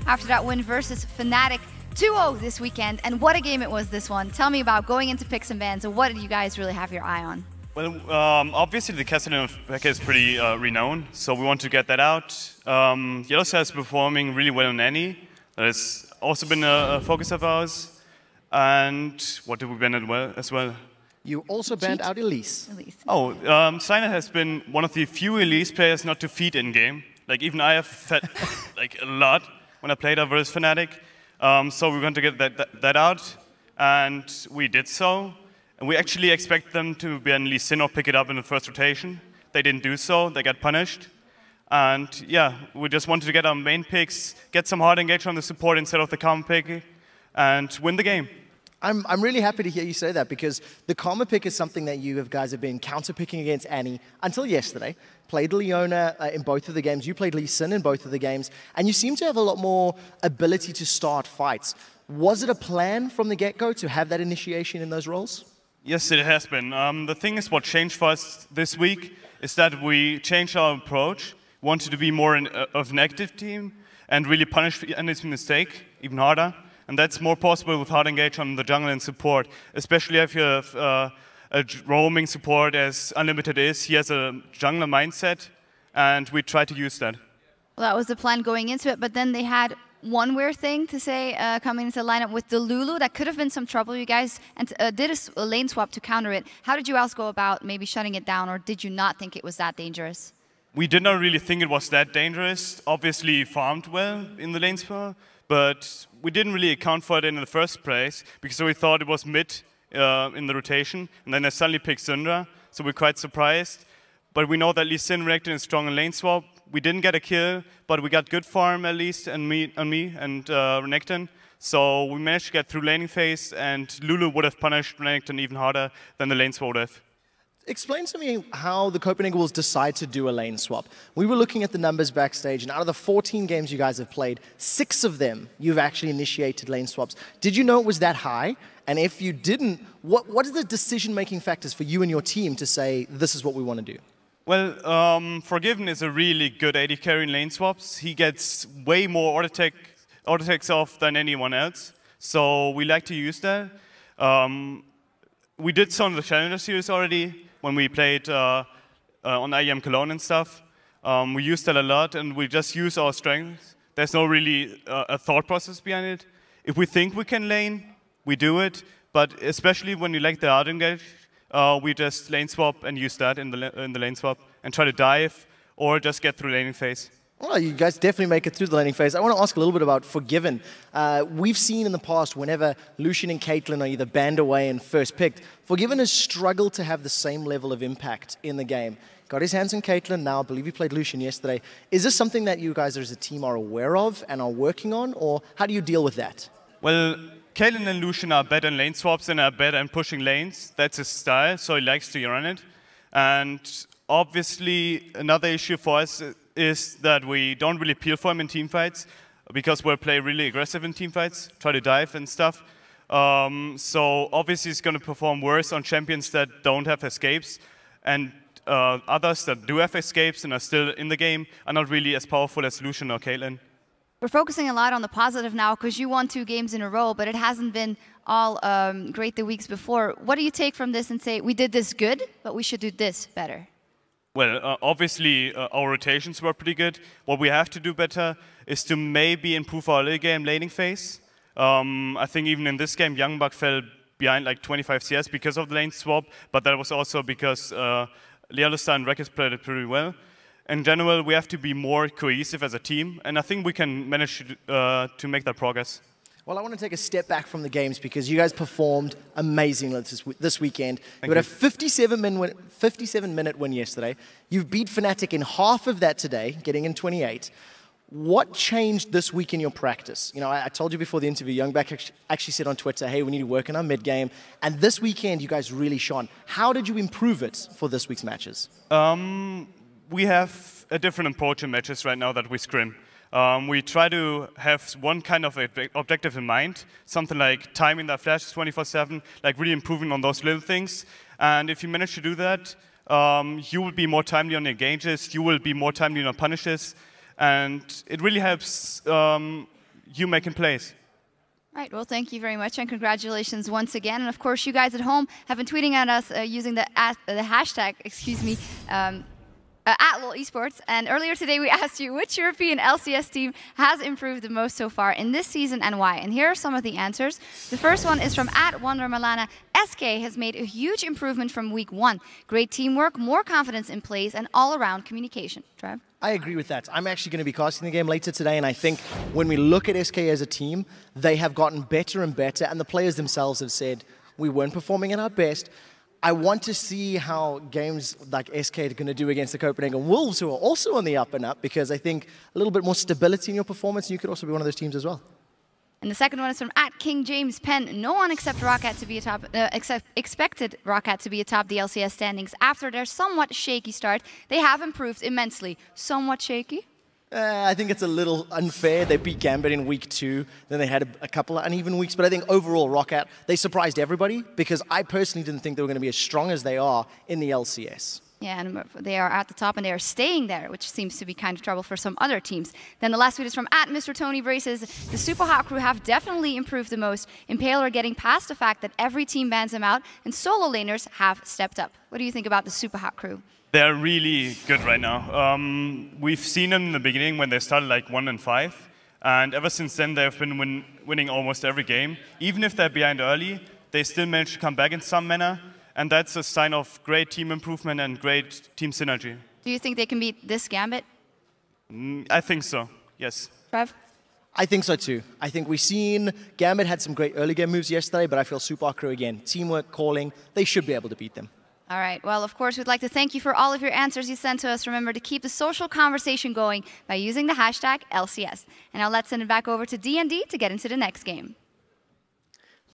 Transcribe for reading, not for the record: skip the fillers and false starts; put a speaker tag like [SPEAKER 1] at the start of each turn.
[SPEAKER 1] after that win versus Fnatic 2-0 this weekend. And what a game it was, this one. Tell me about going into picks and bans. What did you guys really have your eye on?
[SPEAKER 2] Well, obviously the Castellan pack is pretty renowned, so we want to get that out. LCS is performing really well on Annie. That has also been a focus of ours. And what did we ban as well?
[SPEAKER 3] You also banned out Elise.
[SPEAKER 2] Oh, Steiner has been one of the few Elise players not to feed in-game. Like, even I have fed like a lot when I played versus Fnatic. So we're going to get that out, and we did so. And we actually expect them to ban Lee Sin or pick it up in the first rotation. They didn't do so, they got punished. And yeah, we just wanted to get our main picks, get some hard engage on the support instead of the common pick, and win the game.
[SPEAKER 3] I'm really happy to hear you say that, because the karma pick is something that you guys have been counter-picking against Annie until yesterday. Played Leona in both of the games. You played Lee Sin in both of the games. And you seem to have a lot more ability to start fights. Was it a plan from the get-go to have that initiation in those roles?
[SPEAKER 2] Yes, it has been. The thing is, what changed for us this week is that we changed our approach. We wanted to be more of an active team and really punish any mistake even harder. And that's more possible with hard engage on the jungle and support, especially if you have a roaming support as Unlimited is. He has a jungler mindset, and we try to use that.
[SPEAKER 1] Well, that was the plan going into it, but then they had one weird thing to say coming into the lineup with the Lulu. That could have been some trouble. You guys did a lane swap to counter it. How did you else go about maybe shutting it down, or did you not think it was that dangerous?
[SPEAKER 2] We did not really think it was that dangerous. Obviously, farmed well in the lane swap, but we didn't really account for it in the first place because we thought it was mid in the rotation, and then they suddenly picked Syndra, so we're quite surprised. But we know that Lee Sin reacted in strong in lane swap. We didn't get a kill, but we got good farm at least on me and Renekton. So we managed to get through laning phase, and Lulu would have punished Renekton even harder than the lane swap would have.
[SPEAKER 3] Explain to me how the Copenhagen Wolves decide to do a lane swap. We were looking at the numbers backstage, and out of the 14 games you guys have played, 6 of them you've actually initiated lane swaps. Did you know it was that high? And if you didn't, what are the decision-making factors for you and your team to say, this is what we want to do?
[SPEAKER 2] Well, Forgiven is a really good AD carry in lane swaps. He gets way more auto attacks off than anyone else, so we like to use that. We did some of the Challenger series already when we played on IEM Cologne and stuff. We used that a lot, and we just use our strengths. There's no really a thought process behind it. If we think we can lane, we do it. But especially when you like the hard engage, we just lane swap and use that in the lane swap and try to dive or just get through laning phase.
[SPEAKER 3] Well, you guys definitely make it through the laning phase. I want to ask a little bit about Forgiven. We've seen in the past, whenever Lucian and Caitlyn are either banned away and first picked, Forgiven has struggled to have the same level of impact in the game. Got his hands on Caitlyn now. I believe he played Lucian yesterday. Is this something that you guys as a team are aware of and are working on, or how do you deal with that?
[SPEAKER 2] Well, Caitlyn and Lucian are better in lane swaps and are better in pushing lanes. That's his style, so he likes to run it. And obviously, another issue for us is that we don't really peel for him in teamfights because we'll play really aggressive in teamfights, try to dive and stuff. So obviously he's going to perform worse on champions that don't have escapes, and others that do have escapes and are still in the game are not really as powerful as Lucian or Caitlyn.
[SPEAKER 1] We're focusing a lot on the positive now because you won 2 games in a row, but it hasn't been all great the weeks before. What do you take from this and say, we did this good, but we should do this better?
[SPEAKER 2] Well, obviously, our rotations were pretty good. What we have to do better is to maybe improve our early game laning phase. I think even in this game, Youngbuck fell behind like 25 CS because of the lane swap, but that was also because Lealistar and Rekis played it pretty well. In general, we have to be more cohesive as a team, and I think we can manage to make that progress.
[SPEAKER 3] Well, I want to take a step back from the games because you guys performed amazingly this weekend. You had a 57-minute win yesterday. You've beat Fnatic in half of that today, getting in 28. What changed this week in your practice? You know, I told you before the interview, Youngback actually said on Twitter, hey, we need to work on our mid-game. And this weekend, you guys really shone. How did you improve it for this week's matches?
[SPEAKER 2] We have a different approach in matches right now that we scrim. We try to have one kind of objective in mind, something like timing that flash 24/7, like really improving on those little things. And if you manage to do that, you will be more timely on your engages, you will be more timely on your punishes, and it really helps you making plays.
[SPEAKER 1] Right, well, thank you very much, and congratulations once again. And of course, you guys at home have been tweeting at us using the hashtag, at LOL Esports. And earlier today, we asked you which European LCS team has improved the most so far in this season and why. And here are some of the answers. The first one is from @WonderMalana. SK has made a huge improvement from week 1. Great teamwork, more confidence in plays, and all-around communication. Trev?
[SPEAKER 3] I agree with that. I'm actually going to be casting the game later today, and I think when we look at SK as a team, they have gotten better and better, and the players themselves have said, we weren't performing at our best. I want to see how games like SK are going to do against the Copenhagen Wolves, who are also on the up and up, because I think a little bit more stability in your performance, and you could also be one of those teams as well.
[SPEAKER 1] And the second one is from @KingJamesPenn. No one except Roccat to be expected Roccat to be atop the LCS standings. After their somewhat shaky start, they have improved immensely. Somewhat shaky?
[SPEAKER 3] I think it's a little unfair. They beat Gambit in week 2. Then they had a couple of uneven weeks. But I think overall, Roccat, they surprised everybody, because I personally didn't think they were going to be as strong as they are in the LCS.
[SPEAKER 1] Yeah, and they are at the top, and they are staying there, which seems to be kind of trouble for some other teams. Then the last tweet is from @MrTonyBraces. The Super Hot crew have definitely improved the most. Impale are getting past the fact that every team bans them out, and solo laners have stepped up. What do you think about the Super Hot crew?
[SPEAKER 2] They're really good right now. We've seen them in the beginning when they started like 1-5. And ever since then, they've been winning almost every game. Even if they're behind early, they still manage to come back in some manner. And that's a sign of great team improvement and great team synergy.
[SPEAKER 1] Do you think they can beat this Gambit?
[SPEAKER 2] I think so, yes.
[SPEAKER 1] Trev?
[SPEAKER 3] I think so too. I think we've seen Gambit had some great early game moves yesterday, but I feel Super Crew again. Teamwork, calling, they should be able to beat them.
[SPEAKER 1] All right. Well, of course, we'd like to thank you for all of your answers you sent to us. Remember to keep the social conversation going by using the hashtag LCS. And now let's send it back over to D&D to get into the next game.